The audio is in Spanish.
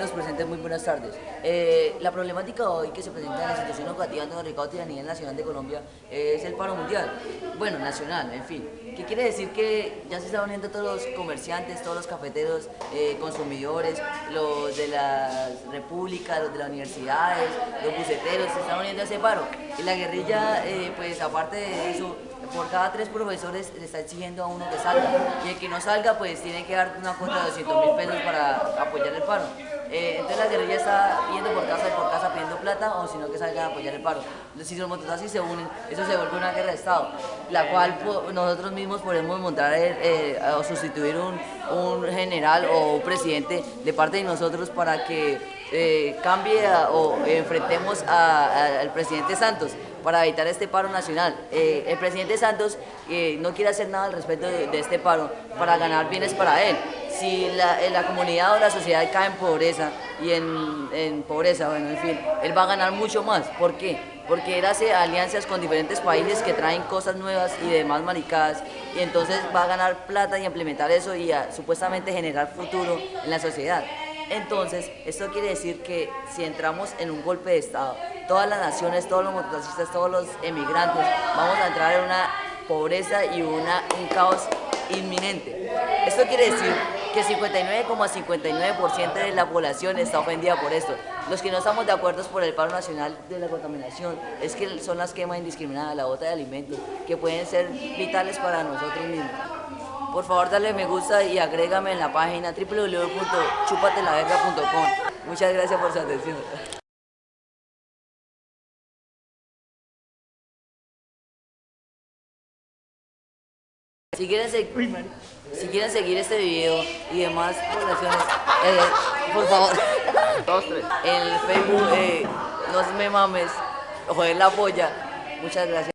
Tenemos presentes, muy buenas tardes. La problemática hoy que se presenta en la institución educativa de Don Ricardo Tirán a nivel nacional de Colombia es el paro mundial, bueno, nacional, en fin. ¿Qué quiere decir? Que ya se están uniendo todos los comerciantes, todos los cafeteros, consumidores, los de las repúblicas, los de las universidades, los buceteros, se están uniendo a ese paro. Y la guerrilla, pues aparte de eso, por cada 3 profesores le está exigiendo a uno que salga, y el que no salga pues tiene que dar una cuota de 200.000 pesos para apoyar el paro. Entonces la guerrilla está yendo por casa pidiendo plata, o si no, que salgan a apoyar el paro. Si los mototaxis se unen, eso se vuelve una guerra de Estado, la cual nosotros mismos podemos montar o sustituir un general o un presidente de parte de nosotros para que cambie o enfrentemos al presidente Santos para evitar este paro nacional. El presidente Santos no quiere hacer nada al respecto de este paro para ganar bienes para él. Si la comunidad o la sociedad cae en pobreza y en pobreza, bueno, en fin, él va a ganar mucho más. ¿Por qué? Porque él hace alianzas con diferentes países que traen cosas nuevas y demás maricadas, y entonces va a ganar plata y implementar eso y supuestamente generar futuro en la sociedad. Entonces, esto quiere decir que si entramos en un golpe de Estado, todas las naciones, todos los mototaxistas, todos los emigrantes, vamos a entrar en una pobreza y un caos inminente. Esto quiere decir que 59,59% de la población está ofendida por esto. Los que no estamos de acuerdo por el paro nacional de la contaminación es que son las quemas indiscriminadas, la bota de alimentos, que pueden ser vitales para nosotros mismos. Por favor, dale me gusta y agrégame en la página www.chupatelaverga.com. Muchas gracias por su atención. Si quieren seguir este video y demás poblaciones, por favor, en el Facebook, no me mames, joder la polla. Muchas gracias.